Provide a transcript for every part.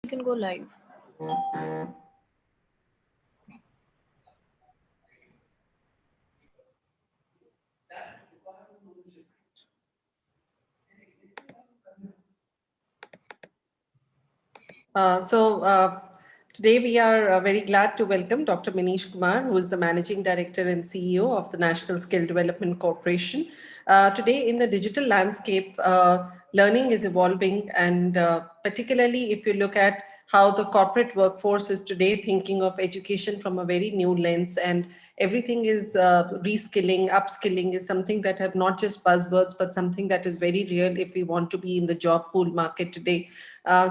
You can go live. Today we are very glad to welcome Dr. Manish Kumar, who is the Managing Director and CEO of the National Skill Development Corporation. Today in the digital landscape, learning is evolving, and particularly if you look at how the corporate workforce is today thinking of education from a very new lens, and everything is reskilling, upskilling is something that have not just buzzwords, but something that is very real if we want to be in the job pool market today.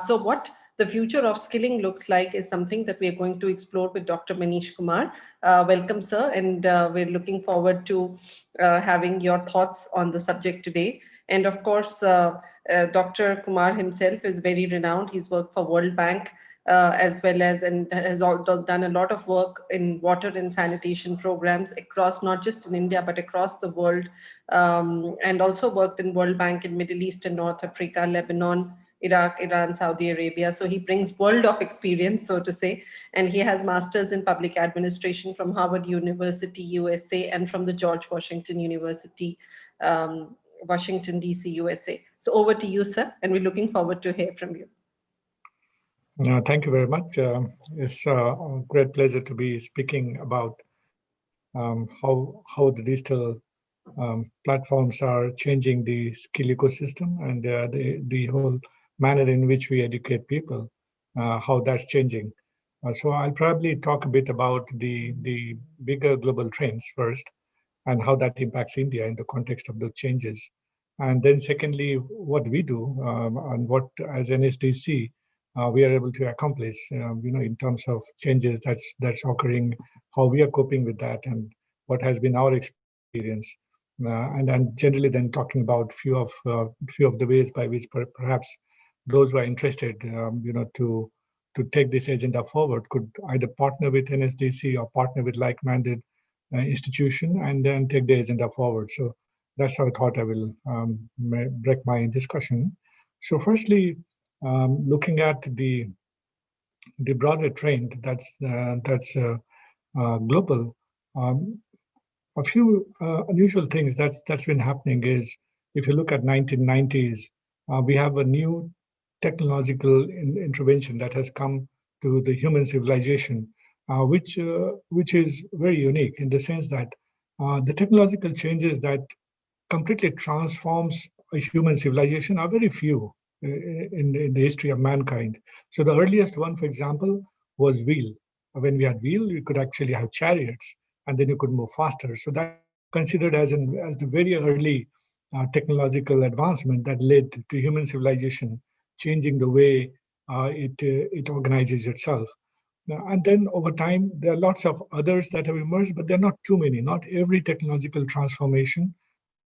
So what the future of skilling looks like is something that we are going to explore with Dr. Manish Kumar. Welcome, sir, and we're looking forward to having your thoughts on the subject today. And of course, Dr. Kumar himself is very renowned. He's worked for World Bank as well as, and has done a lot of work in water and sanitation programs across, not just in India, but across the world, and also worked in World Bank in Middle East and North Africa, Lebanon, Iraq, Iran, Saudi Arabia. So he brings world of experience, so to say, and he has masters in public administration from Harvard University, USA, and from the George Washington University, Washington, DC, USA. So over to you, sir, and we're looking forward to hear from you. Thank you very much. It's a great pleasure to be speaking about how the digital platforms are changing the skill ecosystem and the whole manner in which we educate people, how that's changing. So I'll probably talk a bit about the bigger global trends first and how that impacts India in the context of the changes. And then secondly, what we do and what as NSDC we are able to accomplish, in terms of changes that's occurring, how we are coping with that, and what has been our experience. And generally then talking about few of the ways by which perhaps those who are interested, to take this agenda forward could either partner with NSDC or partner with like-minded institution and then take the agenda forward. So that's how I thought I will break my discussion. So firstly, looking at the broader trend that's global, a few unusual things that's been happening is, if you look at 1990s, we have a new technological intervention that has come to the human civilization, which is very unique in the sense that the technological changes that completely transforms a human civilization are very few in the history of mankind. So the earliest one, for example, was wheel. When we had wheel, you could actually have chariots, and then you could move faster. So that considered as the very early technological advancement that led to human civilization changing the way it organizes itself. And then over time, there are lots of others that have emerged, but there are not too many. Not every technological transformation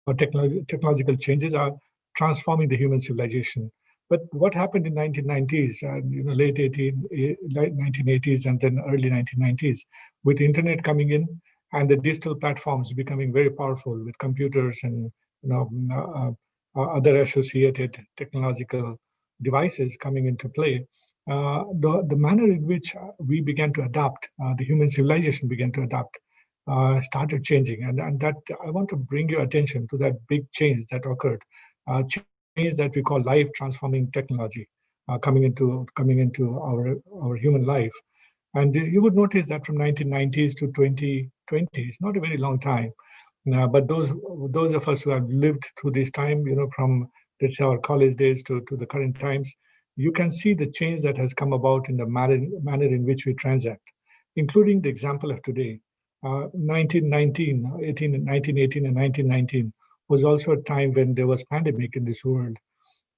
or technological changes are transforming the human civilization. But what happened in 1990s, late 1980s and then early 1990s, with the internet coming in and the digital platforms becoming very powerful with computers and other associated technological devices coming into play, the manner in which we began to adapt, the human civilization began to adapt, started changing. And that I want to bring your attention to that big change that occurred, change that we call life transforming technology coming into our human life. And you would notice that from 1990s to 2020, it's not a very long time. But those of us who have lived through this time, from let's say our college days to the current times, you can see the change that has come about in the manner in which we transact, including the example of today. 1918 and 1919 was also a time when there was pandemic in this world.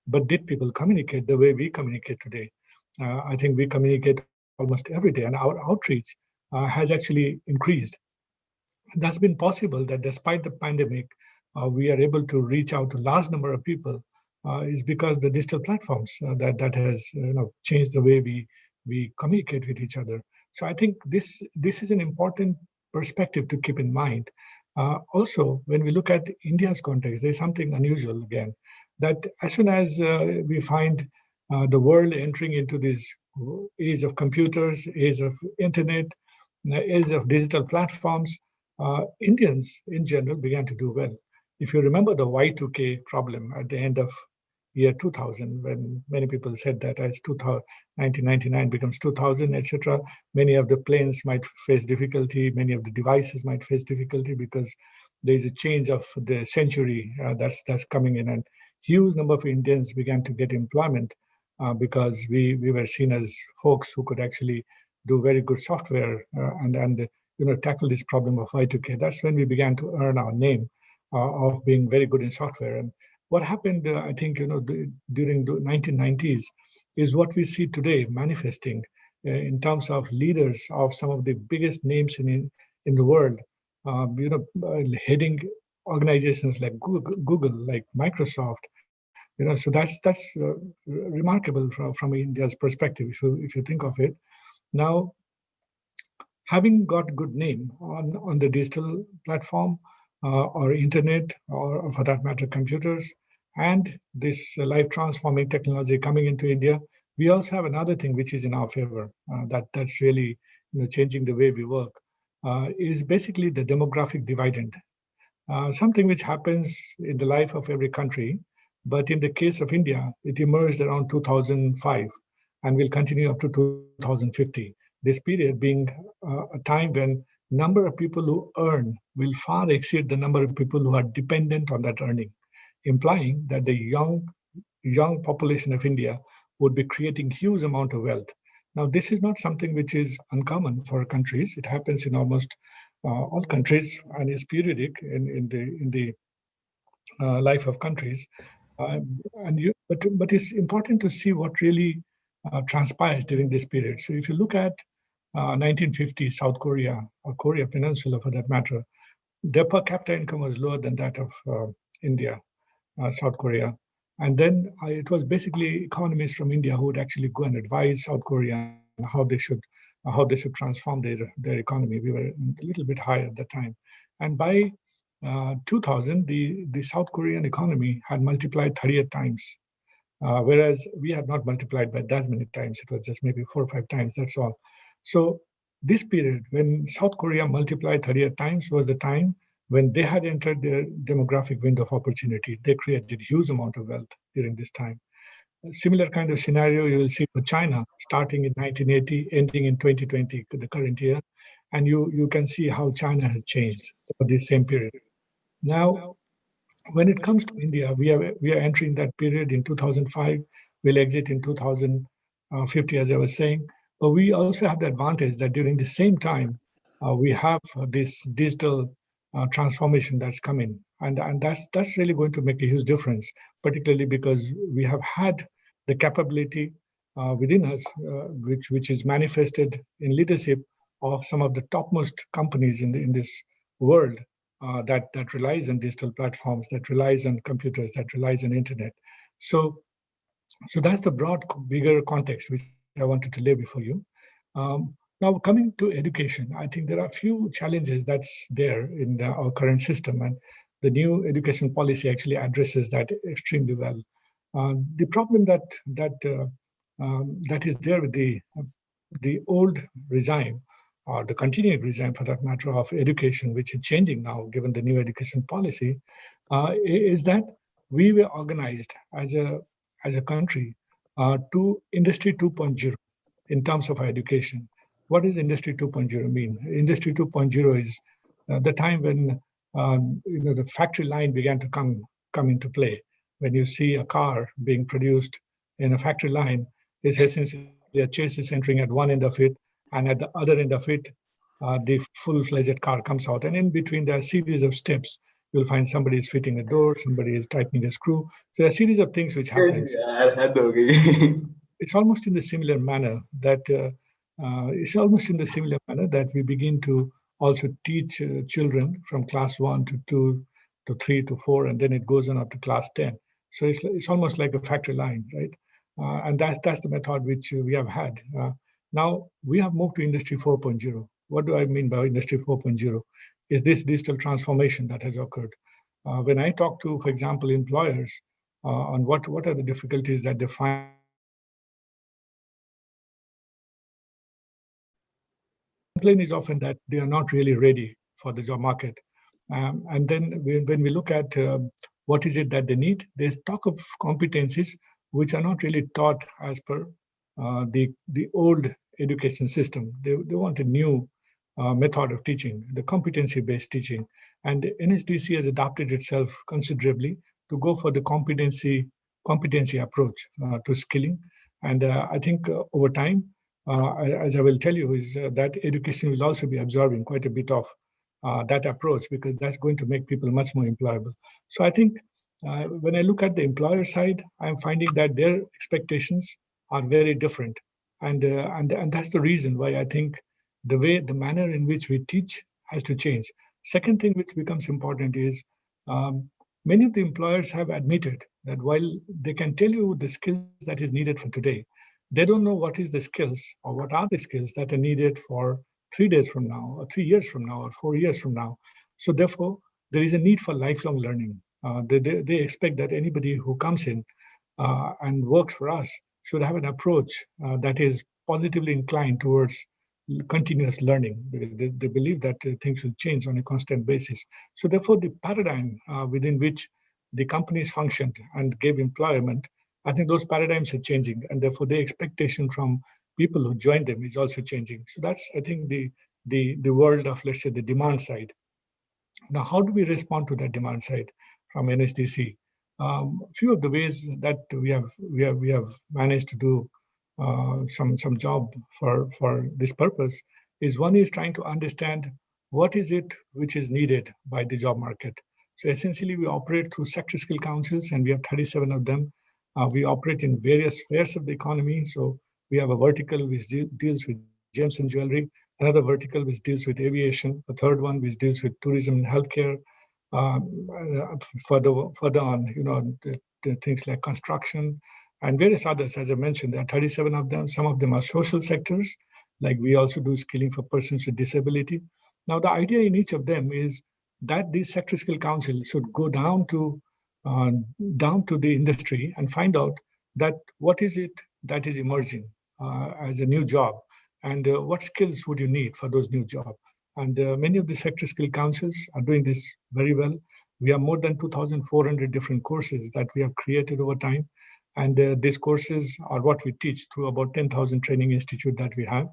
But did people communicate the way we communicate today? I think we communicate almost every day, and our outreach has actually increased. That's been possible that despite the pandemic, we are able to reach out to a large number of people is because the digital platforms that has changed the way we communicate with each other. So I think this is an important perspective to keep in mind. Also, when we look at India's context, there's something unusual again, that as soon as we find the world entering into this age of computers, age of internet, age of digital platforms, Indians in general began to do well. If you remember the Y2K problem at the end of year 2000, when many people said that as 1999 becomes 2000, etc., many of the planes might face difficulty, many of the devices might face difficulty because there's a change of the century that's coming in, and huge number of Indians began to get employment because we were seen as folks who could actually do very good software and tackle this problem of Y2K. That's when we began to earn our name of being very good in software. And what happened, I think, during the 1990s is what we see today manifesting in terms of leaders of some of the biggest names in the world, heading organizations like Google, like Microsoft. So that's remarkable from India's perspective, if you think of it. Now, having got good name on the digital platform or internet, or for that matter, computers, and this life transforming technology coming into India, we also have another thing which is in our favor that's really changing the way we work, is basically the demographic dividend. Something which happens in the life of every country, but in the case of India, it emerged around 2005 and will continue up to 2050. This period being a time when number of people who earn will far exceed the number of people who are dependent on that earning, implying that the young population of India would be creating huge amount of wealth. Now, this is not something which is uncommon for countries. It happens in almost all countries and is periodic in the life of countries. But it's important to see what really transpires during this period. So if you look at 1950 South Korea, or Korea Peninsula for that matter, their per capita income was lower than that of India, South Korea. And then it was basically economists from India who would actually go and advise South Korea on how they should transform their economy. We were a little bit high at that time. And by 2000, the South Korean economy had multiplied 38 times, whereas we had not multiplied by that many times. It was just maybe 4 or 5 times, that's all. So this period, when South Korea multiplied 38 times, was the time when they had entered their demographic window of opportunity. They created huge amount of wealth during this time. A similar kind of scenario you will see for China, starting in 1980, ending in 2020, the current year. And you can see how China has changed for this same period. Now, when it comes to India, we are entering that period in 2005. We'll exit in 2050, as I was saying. But we also have the advantage that during the same time, we have this digital transformation that's coming, and that's really going to make a huge difference, particularly because we have had the capability within us, which is manifested in leadership of some of the topmost companies in this world, that relies on digital platforms, that relies on computers, that relies on internet. So that's the broad, bigger context which I wanted to lay before you. Now, coming to education, I think there are a few challenges that's there in our current system, and the new education policy actually addresses that extremely well. The problem that is there with the old regime, or the continuing regime for that matter, of education, which is changing now given the new education policy, is that we were organized as a country to Industry 2.0 in terms of our education. What does Industry 2.0 mean? Industry 2.0 is the time when the factory line began to come into play. When you see a car being produced in a factory line, it's essentially a chassis entering at one end of it, and at the other end of it, the full-fledged car comes out. And in between, there are a series of steps. You'll find somebody is fitting a door, somebody is tightening a screw. So there are a series of things which happens. It's almost in the similar manner that we begin to also teach children from class 1 to 2 to 3 to 4, and then it goes on up to class 10. So it's almost like a factory line, right? And that's the method which we have had. Now we have moved to Industry 4.0. What do I mean by Industry 4.0? Is this digital transformation that has occurred. When I talk to, for example, employers on what are the difficulties that they find complaint is often that they are not really ready for the job market. And then when we look at what is it that they need, there's talk of competencies which are not really taught as per the old education system. They want a new method of teaching, the competency-based teaching. And NSDC has adapted itself considerably to go for the competency approach to skilling. And I think over time, as I will tell you, is that education will also be absorbing quite a bit of that approach, because that's going to make people much more employable. So I think when I look at the employer side, I'm finding that their expectations are very different. And that's the reason why I think the manner in which we teach has to change. Second thing which becomes important is many of the employers have admitted that while they can tell you the skills that is needed for today, they don't know what is the skills or what are the skills that are needed for 3 days from now, or 3 years from now, or 4 years from now. So therefore, there is a need for lifelong learning. They expect that anybody who comes in and works for us should have an approach that is positively inclined towards continuous learning. They believe that things will change on a constant basis. So therefore, the paradigm within which the companies functioned and gave employment, I think those paradigms are changing, and therefore the expectation from people who join them is also changing. So that's, I think, the world of, let's say, the demand side. Now, how do we respond to that demand side from NSDC? Few of the ways that we have managed to do some job for this purpose is, one is trying to understand what is it which is needed by the job market. So essentially, we operate through sector skill councils, and we have 37 of them. We operate in various spheres of the economy. So we have a vertical which deals with gems and jewelry, another vertical which deals with aviation, a third one which deals with tourism and healthcare. Further on, the things like construction and various others. As I mentioned, there are 37 of them. Some of them are social sectors, like we also do skilling for persons with disability. Now, the idea in each of them is that these sector skill councils should go down to the industry and find out that what is it that is emerging as a new job, and what skills would you need for those new jobs. And many of the sector skill councils are doing this very well. We have more than 2,400 different courses that we have created over time. And these courses are what we teach through about 10,000 training institutes that we have.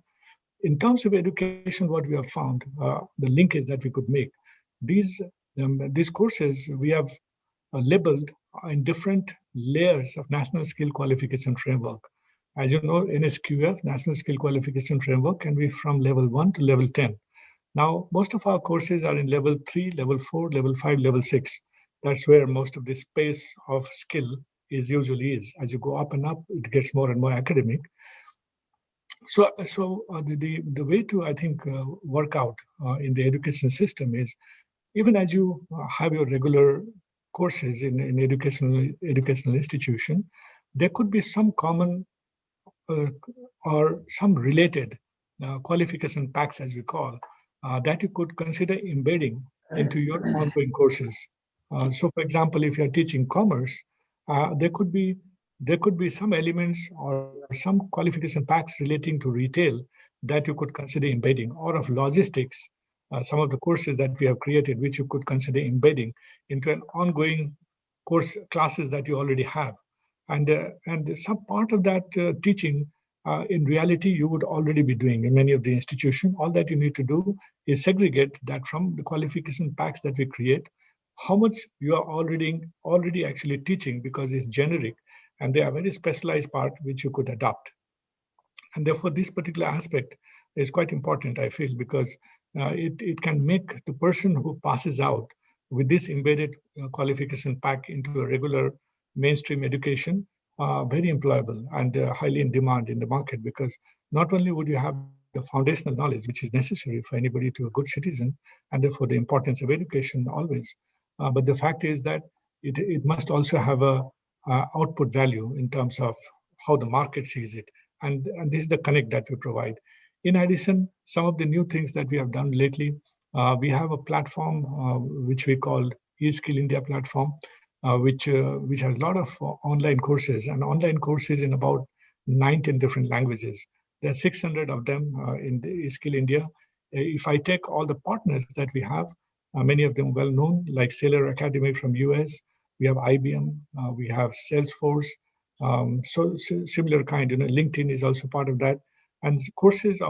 In terms of education, what we have found, the linkage that we could make, these courses we have labeled in different layers of National Skill Qualification Framework. As you know, NSQF, National Skill Qualification Framework, can be from level 1 to level 10. Now, most of our courses are in level 3, level 4, level 5, level 6. That's where most of the space of skill usually is. As you go up and up, it gets more and more academic. So the way to, I think, work out in the education system is, even as you have your regular courses in educational institution, there could be some common or some related qualification packs, as we call, that you could consider embedding into your ongoing courses. So, for example, if you're teaching commerce, there could be some elements or some qualification packs relating to retail that you could consider embedding, or of logistics, some of the courses that we have created, which you could consider embedding into an ongoing classes that you already have. And some part of that teaching, in reality, you would already be doing in many of the institutions. All that you need to do is segregate that from the qualification packs that we create, how much you are already actually teaching, because it's generic, and they are very specialized part which you could adapt. And therefore, this particular aspect is quite important, I feel, because it can make the person who passes out with this embedded qualification pack into a regular mainstream education very employable and highly in demand in the market, because not only would you have the foundational knowledge, which is necessary for anybody to a good citizen, and therefore the importance of education always, but the fact is that it must also have a output value in terms of how the market sees it. And this is the connect that we provide. In addition, some of the new things that we have done lately, we have a platform which we call eSkill India platform, which has a lot of online courses, and online courses in about 19 different languages. There are 600 of them in the eSkill India. if I take all the partners that we have, many of them well known, like Sailor Academy from US, we have IBM, we have Salesforce, similar kind. LinkedIn is also part of that, and courses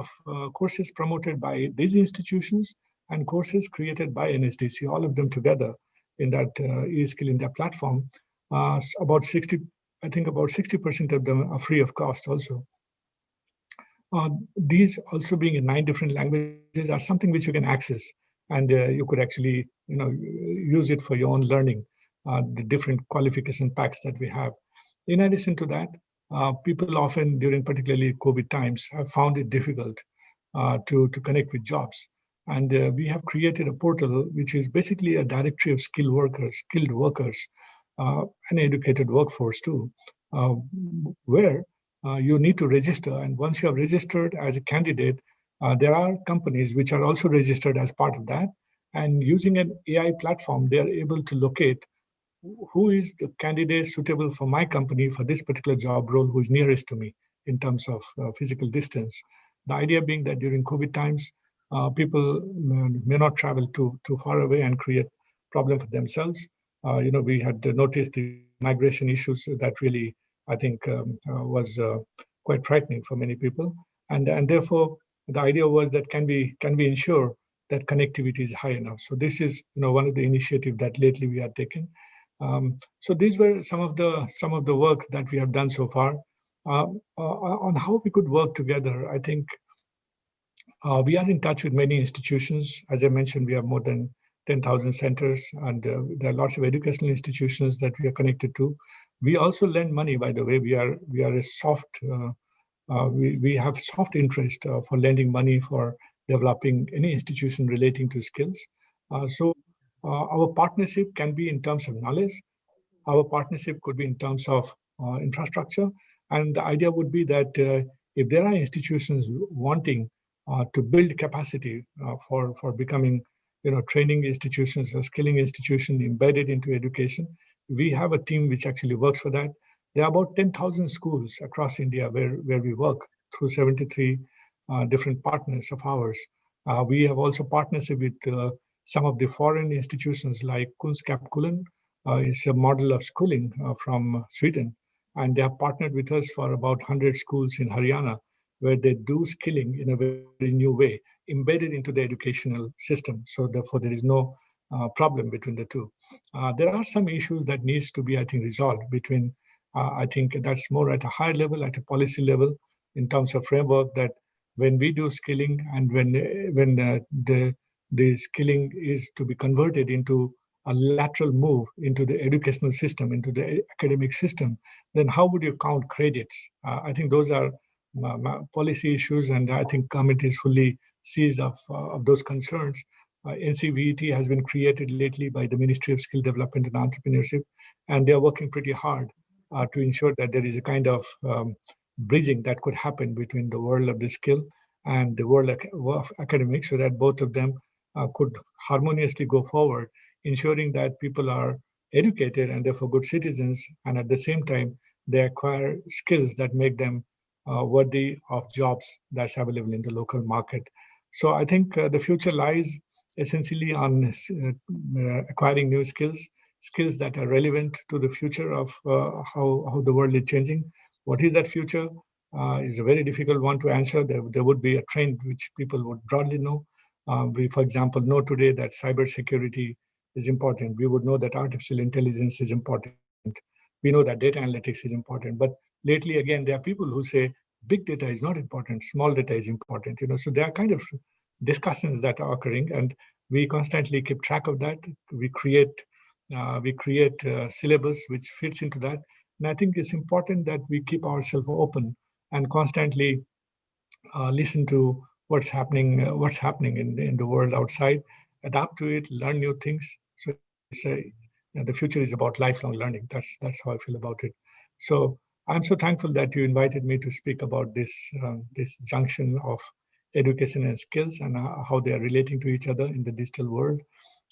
promoted by these institutions and courses created by NSDC, all of them together in that eSkill India platform. About 60, I think about 60% of them are free of cost also. These also being in 9 different languages are something which you can access, and you could actually use it for your own learning, the different qualification packs that we have. In addition to that, people often during particularly COVID times have found it difficult to connect with jobs. And we have created a portal which is basically a directory of skilled workers, an educated workforce too, where you need to register. And once you have registered as a candidate, there are companies which are also registered as part of that. And using an AI platform, they are able to locate who is the candidate suitable for my company for this particular job role, who is nearest to me in terms of physical distance. The idea being that during COVID times, people may not travel too far away and create problem for themselves. We had noticed the migration issues that really, I think, was quite frightening for many people, and therefore the idea was that can we ensure that connectivity is high enough. So this is one of the initiatives that lately we have taken. So these were some of the work that we have done so far. On how we could work together, I think we are in touch with many institutions. As I mentioned, we have more than 10,000 centers, and there are lots of educational institutions that we are connected to. We also lend money, by the way. We are a soft, we have soft interest for lending money for developing any institution relating to skills. So our partnership can be in terms of knowledge. Our partnership could be in terms of infrastructure. And the idea would be that if there are institutions wanting to build capacity for becoming, training institutions or skilling institutions embedded into education, we have a team which actually works for that. There are about 10,000 schools across India where we work through 73 different partners of ours. We have also partnership with some of the foreign institutions like Kunskapsskolan. It's a model of schooling from Sweden, and they have partnered with us for about 100 schools in Haryana, where they do skilling in a very new way, embedded into the educational system. So therefore, there is no problem between the two. There are some issues that needs to be, I think, resolved between, I think that's more at a higher level, at a policy level, in terms of framework, that when we do skilling and when the skilling is to be converted into a lateral move into the educational system, into the academic system, then how would you count credits? I think those are policy issues, and I think government is fully seized of those concerns. NCVET has been created lately by the Ministry of Skill Development and Entrepreneurship, and they are working pretty hard to ensure that there is a kind of bridging that could happen between the world of the skill and the world of academics, so that both of them could harmoniously go forward, ensuring that people are educated and therefore good citizens, and at the same time, they acquire skills that make them worthy of jobs that's available in the local market. So I think the future lies essentially on acquiring new skills that are relevant to the future of how the world is changing. What is that future is a very difficult one to answer. There would be a trend which people would broadly know. We, for example, know today that cybersecurity is important. We would know that artificial intelligence is important. We know that data analytics is important. But lately, again, there are people who say big data is not important, small data is important. So there are kind of discussions that are occurring, and we constantly keep track of that. We create syllabus which fits into that. And I think it's important that we keep ourselves open and constantly listen to what's happening in the world outside, adapt to it, learn new things. So the future is about lifelong learning. That's how I feel about it. So I'm so thankful that you invited me to speak about this junction of education and skills and how they are relating to each other in the digital world.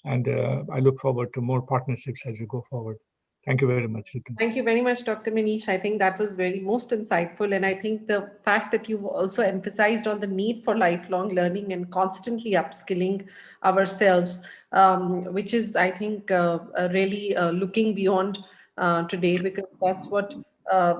And I look forward to more partnerships as we go forward. Thank you very much, Ritu. Thank you very much, Dr. Manish. I think that was very most insightful. And I think the fact that you've also emphasized on the need for lifelong learning and constantly upskilling ourselves, which is, I think, really looking beyond today, because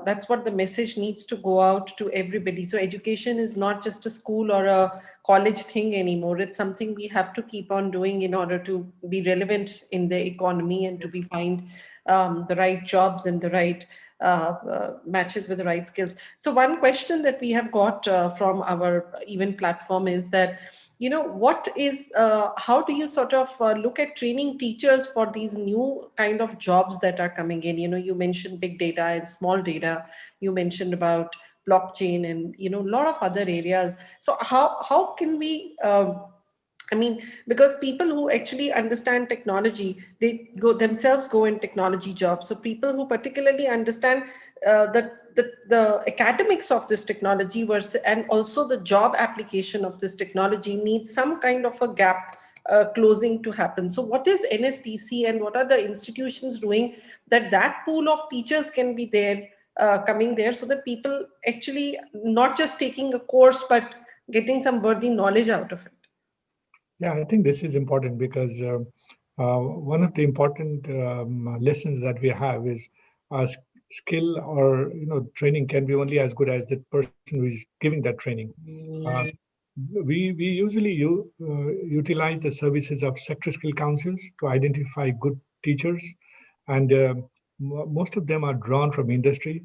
that's what the message needs to go out to everybody. So education is not just a school or a college thing anymore. It's something we have to keep on doing in order to be relevant in the economy and to be find the right jobs and the right matches with the right skills. So one question that we have got from our event platform is that, how do you sort of look at training teachers for these new kind of jobs that are coming in? You mentioned big data and small data. You mentioned about blockchain and, a lot of other areas. So how can we I mean, because people who actually understand technology, they go in technology jobs. So people who particularly understand the academics of this technology versus, and also the job application of this technology needs some kind of a gap closing to happen. So what is NSTC and what are the institutions doing that pool of teachers can be there, coming there, so that people actually not just taking a course, but getting some worthy knowledge out of it? Yeah, I think this is important because one of the important lessons that we have is skill or training can be only as good as the person who is giving that training. Uh, we usually utilize the services of sector skill councils to identify good teachers, and most of them are drawn from industry.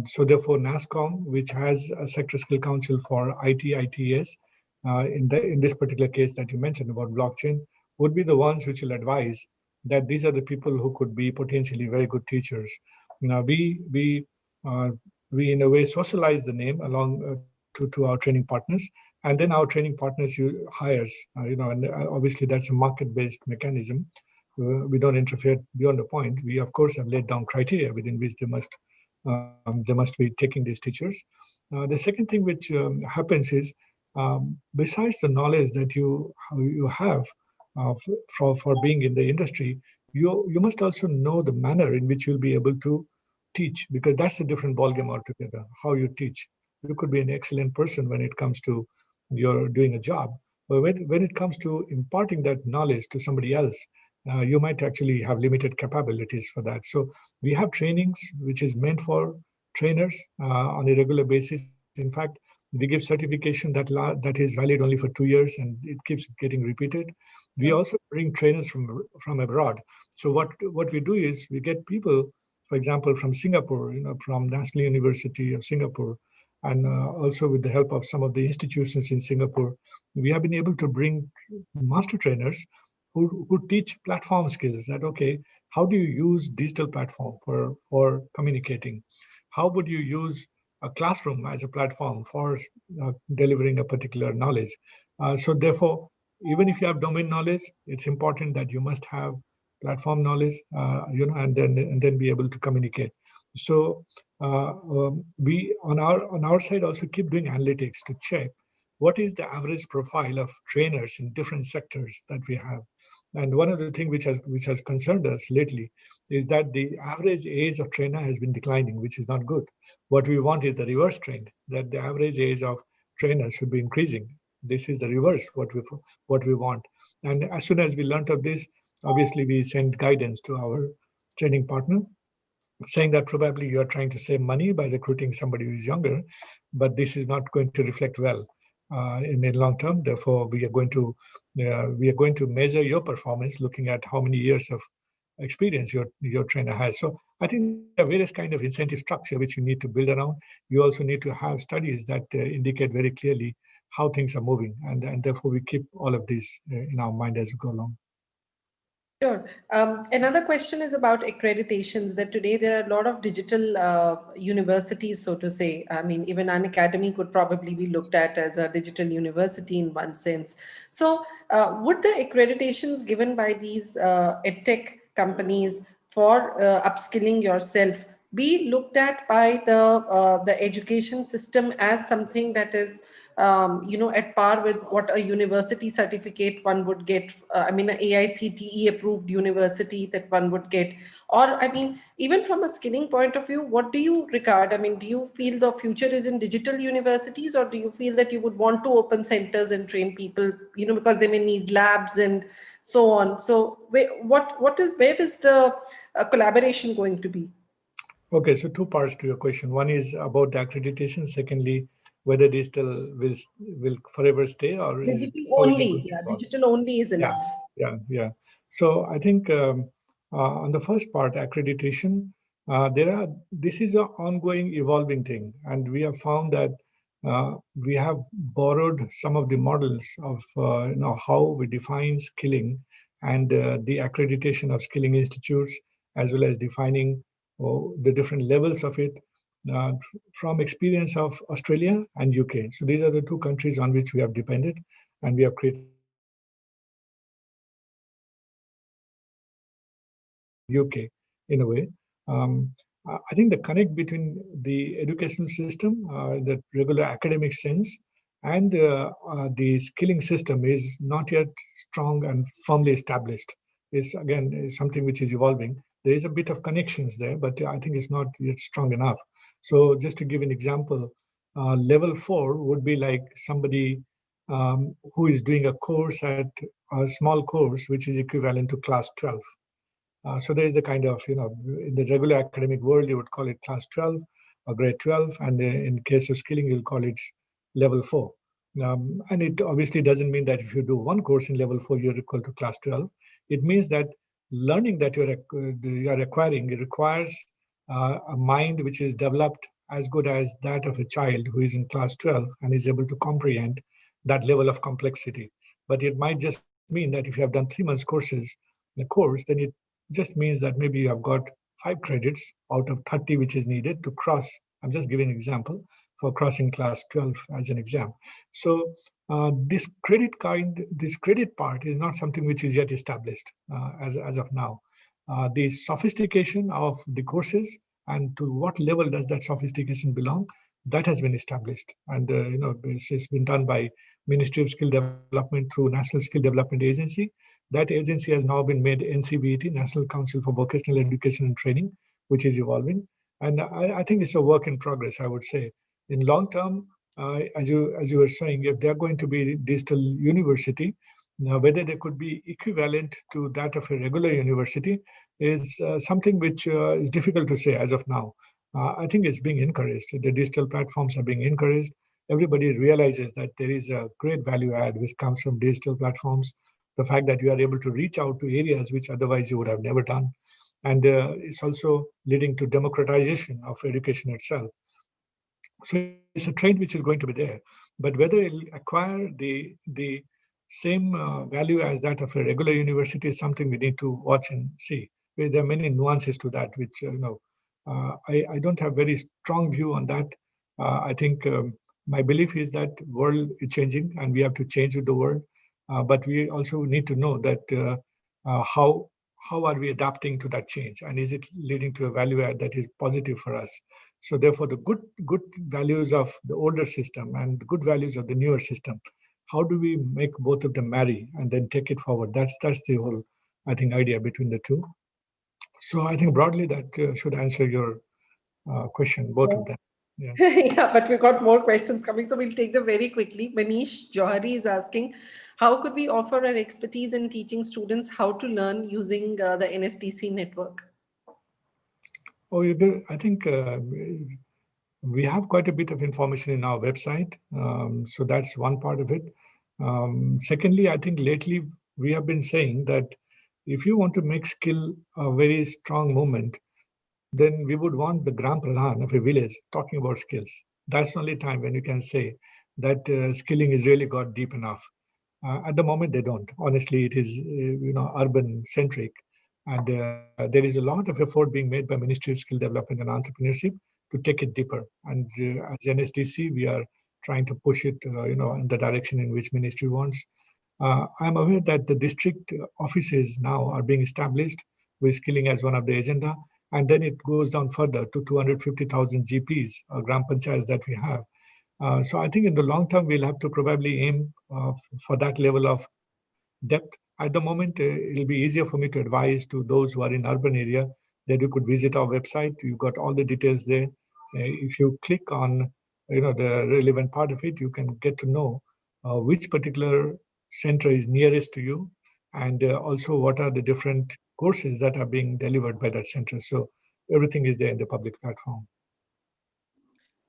So therefore, NASCOM, which has a sector skill council for IT, ITS, in this particular case that you mentioned about blockchain, would be the ones which will advise that these are the people who could be potentially very good teachers. Now uh, we in a way socialize the name along to our training partners, and then our training partners hires. And obviously that's a market-based mechanism. We don't interfere beyond the point. We of course have laid down criteria within which they must be taking these teachers. The second thing which happens is, besides the knowledge that you have for being in the industry, you must also know the manner in which you'll be able to teach, because that's a different ballgame altogether. How you teach, you could be an excellent person when it comes to you're doing a job, but when it comes to imparting that knowledge to somebody else, you might actually have limited capabilities for that. So we have trainings which is meant for trainers on a regular basis. In fact, we give certification that is valid only for 2 years, and it keeps getting repeated. We also bring trainers from abroad. So what we do is we get people, for example, from Singapore, from National University of Singapore, and also with the help of some of the institutions in Singapore, we have been able to bring master trainers who teach platform skills. That okay, how do you use digital platform for communicating? How would you use a classroom as a platform for delivering a particular knowledge? So therefore, even if you have domain knowledge, it's important that you must have platform knowledge, and then be able to communicate. So we on our side also keep doing analytics to check what is the average profile of trainers in different sectors that we have. And one of the things which has concerned us lately is that the average age of trainer has been declining, which is not good. What we want is the reverse trend, that the average age of trainers should be increasing. This is the reverse, what we want. And as soon as we learned of this, obviously we send guidance to our training partner, saying that probably you are trying to save money by recruiting somebody who is younger, but this is not going to reflect well in the long term. Therefore, we are going to measure your performance looking at how many years of experience your trainer has. So I think there are various kind of incentive structure which you need to build around. You also need to have studies that indicate very clearly how things are moving, and therefore we keep all of this in our mind as we go along. Sure. Another question is about accreditations, that today there are a lot of digital universities, so to say. I mean, even an academy could probably be looked at as a digital university in one sense. So would the accreditations given by these edtech companies for upskilling yourself be looked at by the education system as something that is at par with what a university certificate one would get. I mean, an AICTE approved university that one would get. Or, I mean, even from a skilling point of view, what do you regard? I mean, do you feel the future is in digital universities, or do you feel that you would want to open centers and train people, because they may need labs and so on? So, where is the collaboration going to be? Okay, so two parts to your question. One is about the accreditation. Secondly, whether digital will forever stay, or is it Digital how is it only. going to Yeah, evolve? digital only is Yeah, enough. yeah. So I think on the first part, accreditation, this is an ongoing, evolving thing, and we have found that we have borrowed some of the models of how we define skilling and the accreditation of skilling institutes, as well as defining the different levels of it uh, from experience of Australia and UK. So these are the two countries on which we have depended, and we have created UK in a way. Um, I think the connect between the educational system, the regular academic sense, and the skilling system is not yet strong and firmly established. Is again is something which is evolving. There is a bit of connections there, but I think it's not yet strong enough. So just to give an example, level 4 would be like somebody who is doing a course at a small course, which is equivalent to class 12. So there is the kind of, in the regular academic world, you would call it class 12 or grade 12. And in case of skilling, you'll call it level 4. And it obviously doesn't mean that if you do one course in level 4, you're equal to class 12. It means that learning that you're acquiring, it requires a mind which is developed as good as that of a child who is in class 12 and is able to comprehend that level of complexity. But it might just mean that if you have done 3 months courses, the course, then it just means that maybe you have got 5 credits out of 30 which is needed to cross. I'm just giving an example for crossing class 12 as an exam. So this credit part is not something which is yet established as of now. The sophistication of the courses and to what level does that sophistication belong, that has been established. And this has been done by Ministry of Skill Development through National Skill Development Agency. That agency has now been made NCVT, National Council for Vocational Education and Training, which is evolving. And I think it's a work in progress, I would say. In long term, as you were saying, if they're going to be digital university, now whether they could be equivalent to that of a regular university is something which is difficult to say as of now. I think it's being encouraged. The digital platforms are being encouraged. Everybody realizes that there is a great value add which comes from digital platforms. The fact that you are able to reach out to areas which otherwise you would have never done. And it's also leading to democratization of education itself. So it's a trend which is going to be there. But whether it'll acquire the same value as that of a regular university is something we need to watch and see. There are many nuances to that, which I don't have very strong view on that. I think my belief is that world is changing and we have to change with the world. But we also need to know that how are we adapting to that change, and is it leading to a value add that is positive for us? So therefore, the good values of the older system and the good values of the newer system, how do we make both of them marry and then take it forward? That's the whole, I think, idea between the two. So I think broadly that should answer your question, both of them. Yeah. Yeah, but we've got more questions coming, so we'll take them very quickly. Manish Johari is asking, how could we offer our expertise in teaching students how to learn using the NSTC network? Oh, you do. I think we have quite a bit of information in our website. So that's one part of it. Secondly, I think lately we have been saying that if you want to make skill a very strong movement, then we would want the Gram Pradhan of a village talking about skills. That's the only time when you can say that skilling is really got deep enough. At the moment, they don't. Honestly, it is urban centric, and there is a lot of effort being made by Ministry of Skill Development and Entrepreneurship to take it deeper. And as NSDC, we are trying to push it, in the direction in which Ministry wants. I'm aware that the district offices now are being established with skilling as one of the agenda. And then it goes down further to 250,000 GPs, gram panchayats that we have. So I think in the long term, we'll have to probably aim for that level of depth. At the moment, it'll be easier for me to advise to those who are in urban area that you could visit our website. You've got all the details there. If you click on the relevant part of it, you can get to know which particular center is nearest to you, and also what are the different courses that are being delivered by that center. So everything is there in the public platform.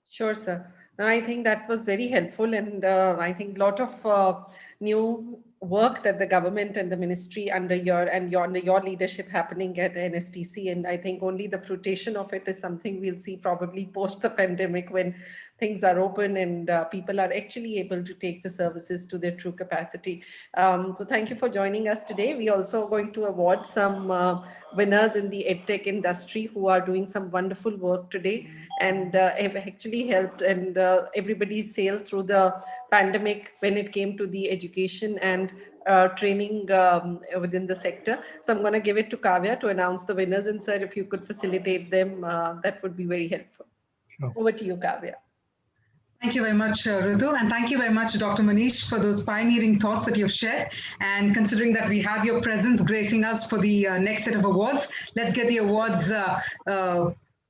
Sure, sir. No, I think that was very helpful, and I think a lot of new work that the government and the ministry under your leadership happening at NSTC, and I think only the fruition of it is something we'll see probably post the pandemic when things are open and people are actually able to take the services to their true capacity. So thank you for joining us today. We also going to award some winners in the EdTech industry who are doing some wonderful work today and have actually helped and everybody sailed through the pandemic when it came to the education and training within the sector. So I'm going to give it to Kavya to announce the winners, and sir, if you could facilitate them, that would be very helpful. Sure. Over to you, Kavya. Thank you very much, Ritu, and thank you very much, Dr. Manish, for those pioneering thoughts that you've shared. And considering that we have your presence gracing us for the next set of awards, let's get the awards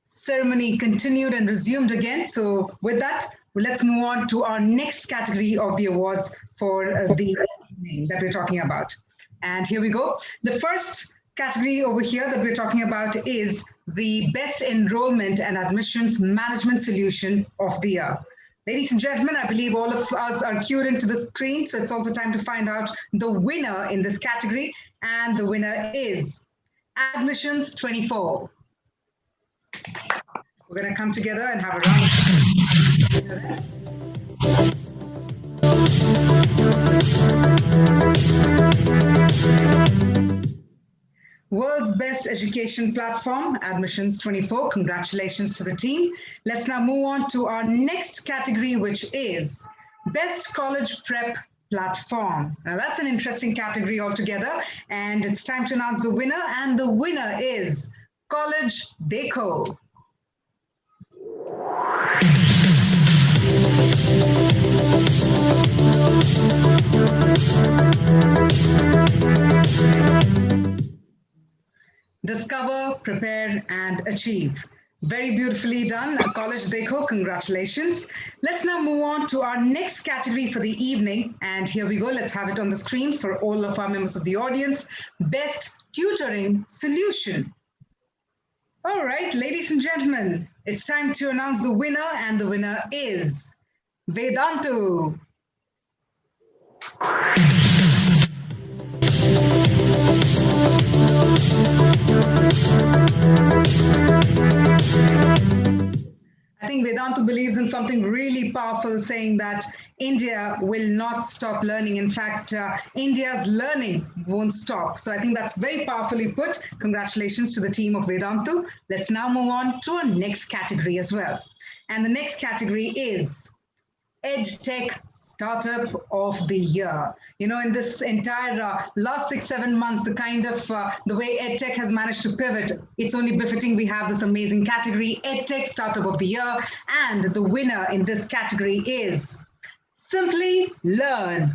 ceremony continued and resumed again. So with that, let's move on to our next category of the awards for the evening that we're talking about. And here we go. The first category over here that we're talking about is the Best Enrollment and Admissions Management Solution of the Year. Ladies and gentlemen, I believe all of us are cued into the screen, so it's also time to find out the winner in this category, and the winner is Admissions 24. We're going to come together and have a round of World's Best Education Platform, Admissions 24. Congratulations to the team. Let's now move on to our next category, which is Best College Prep Platform. Now that's an interesting category altogether, and it's time to announce the winner, and the winner is College Deco. Discover, prepare, and achieve. Very beautifully done, College Deco, congratulations. Let's now move on to our next category for the evening. And here we go, let's have it on the screen for all of our members of the audience. Best Tutoring Solution. All right, ladies and gentlemen, it's time to announce the winner, and the winner is Vedantu. I think Vedantu believes in something really powerful, saying that India will not stop learning. In fact, India's learning won't stop. So I think that's very powerfully put. Congratulations to the team of Vedantu. Let's now move on to our next category as well. And the next category is EdTech Startup of the Year. You know, in this entire last 6-7 months, the kind of the way EdTech has managed to pivot, it's only befitting we have this amazing category, EdTech Startup of the Year. And the winner in this category is Simply Learn.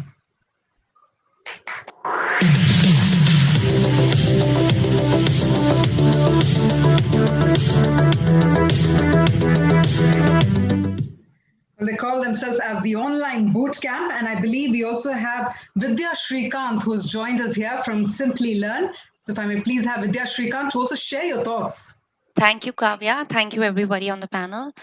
Well, they call themselves as the Online Bootcamp, and I believe we also have Vidya Shrikant, who has joined us here from Simply Learn. So if I may please have Vidya Shrikant to also share your thoughts. Thank you, Kavya. Thank you, everybody on the panel.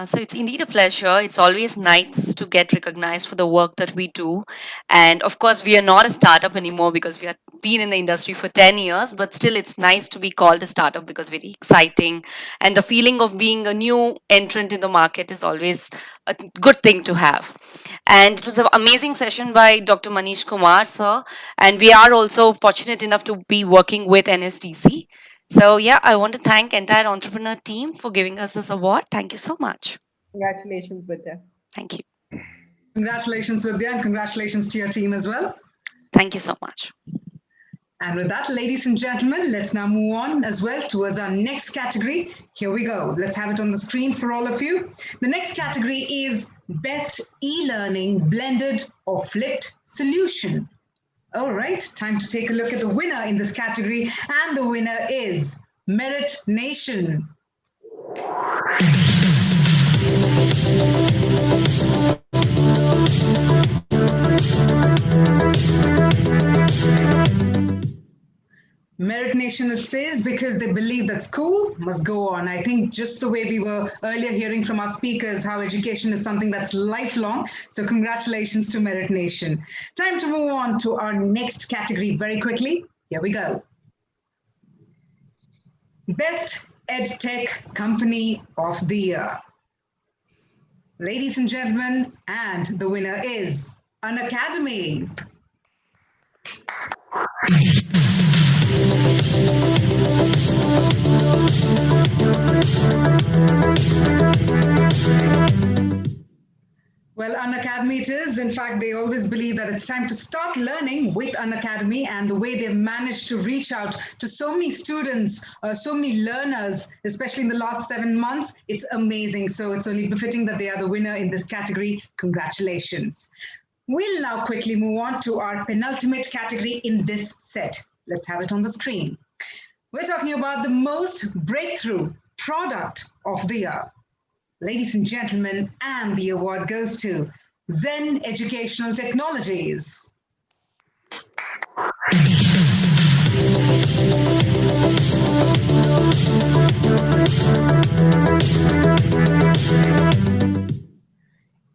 So it's indeed a pleasure. It's always nice to get recognized for the work that we do. And of course, we are not a startup anymore because we have been in the industry for 10 years, but still it's nice to be called a startup because very exciting. And the feeling of being a new entrant in the market is always a good thing to have. And it was an amazing session by Dr. Manish Kumar, sir. And we are also fortunate enough to be working with NSTC. So yeah, I want to thank entire entrepreneur team for giving us this award. Thank you so much. Congratulations, Vidya. Thank you. Congratulations, Vidya, and congratulations to your team as well. Thank you so much. And with that, ladies and gentlemen, let's now move on as well towards our next category. Here we go. Let's have it on the screen for all of you. The next category is Best E-Learning Blended or Flipped Solution. All right, time to take a look at the winner in this category. And the winner is Merit Nation. Merit Nation, it says, because they believe that school must go on. I think just the way we were earlier hearing from our speakers, how education is something that's lifelong. So congratulations to Merit Nation. Time to move on to our next category very quickly. Here we go. Best EdTech Company of the Year. Ladies and gentlemen, and the winner is Unacademy. Well, Unacademy it is. In fact, they always believe that it's time to start learning with Unacademy, and the way they've managed to reach out to so many students, so many learners, especially in the last 7 months, it's amazing. So it's only befitting that they are the winner in this category. Congratulations. We'll now quickly move on to our penultimate category in this set. Let's have it on the screen. We're talking about the most breakthrough product of the year. Ladies and gentlemen, and the award goes to Zen Educational Technologies.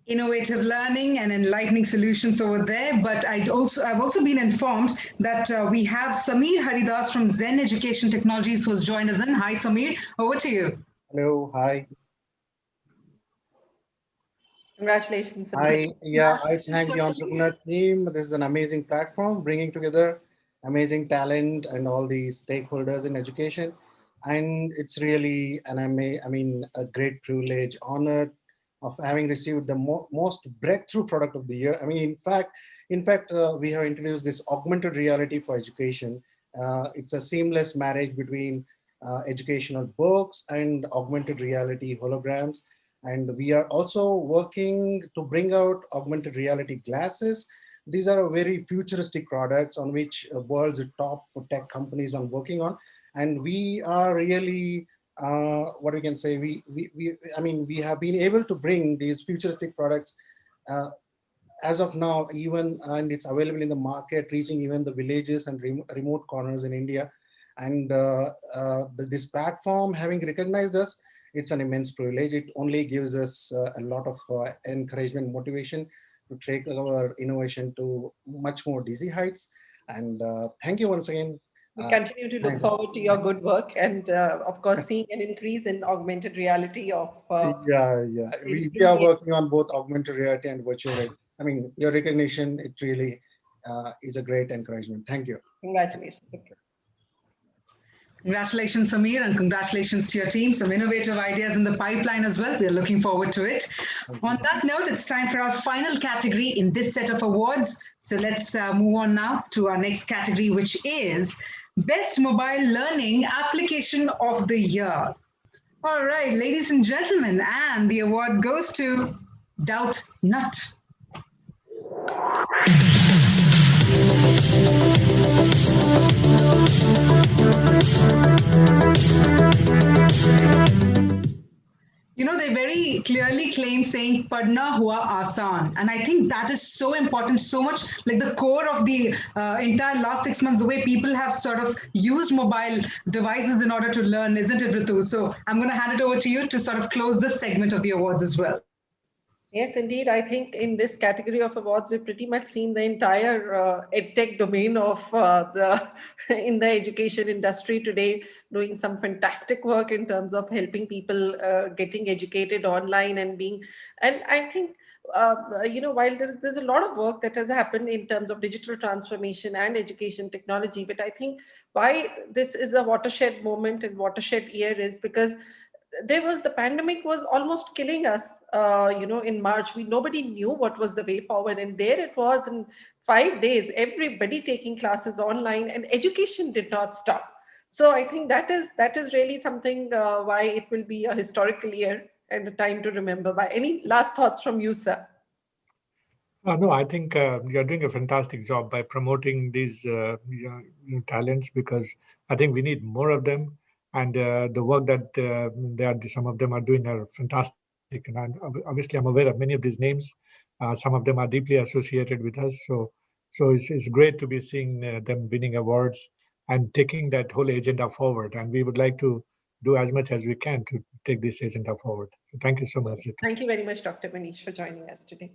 Innovative learning and enlightening solutions over there. But I've also been informed that we have Samir Haridas from Zen Education Technologies who has joined us in. Hi, Samir. Over to you. Hello. Hi. Congratulations. I thank the entrepreneur team. This is an amazing platform bringing together amazing talent and all the stakeholders in education. And it's really a great privilege, honored of having received the most breakthrough product of the year. I mean, in fact, we have introduced this augmented reality for education. It's a seamless marriage between educational books and augmented reality holograms. And we are also working to bring out augmented reality glasses. These are very futuristic products on which world's top tech companies are working on. And we are really, what we can say, we have been able to bring these futuristic products as of now, even, and it's available in the market, reaching even the villages and remote corners in India. And this platform having recognized us, it's an immense privilege. It only gives us a lot of encouragement, motivation to take our innovation to much more dizzy heights. And thank you once again. We continue to look forward to your good work and, of course, seeing an increase in augmented reality of. We are working on both augmented reality and virtual reality. I mean, your recognition, it really is a great encouragement. Thank you. Congratulations. Congratulations, Samir, and congratulations to your team. Some innovative ideas in the pipeline as well. We're looking forward to it. On that note, it's time for our final category in this set of awards. So let's move on now to our next category, which is Best Mobile Learning Application of the Year. All right, ladies and gentlemen, and the award goes to Doubt Nut. You know, they very clearly claim saying "Padna hua aasan," and I think that is so important, so much like the core of the entire last 6 months, the way people have sort of used mobile devices in order to learn, isn't it, Ritu? So I'm going to hand it over to you to sort of close this segment of the awards as well. Yes, indeed. I think in this category of awards, we've pretty much seen the entire EdTech domain of in the education industry today, doing some fantastic work in terms of helping people getting educated online and I think, while there's a lot of work that has happened in terms of digital transformation and education technology, but I think why this is a watershed moment and watershed year is because the pandemic was almost killing us, in March. Nobody knew what was the way forward. And there it was in 5 days, everybody taking classes online, and education did not stop. So I think that is really something why it will be a historical year and a time to remember by. Any last thoughts from you, sir? No, I think you're doing a fantastic job by promoting these talents, because I think we need more of them. And the work that some of them are doing are fantastic. And obviously, I'm aware of many of these names. Some of them are deeply associated with us. So it's great to be seeing them winning awards and taking that whole agenda forward. And we would like to do as much as we can to take this agenda forward. So thank you so much. Thank you very much, Dr. Manish, for joining us today.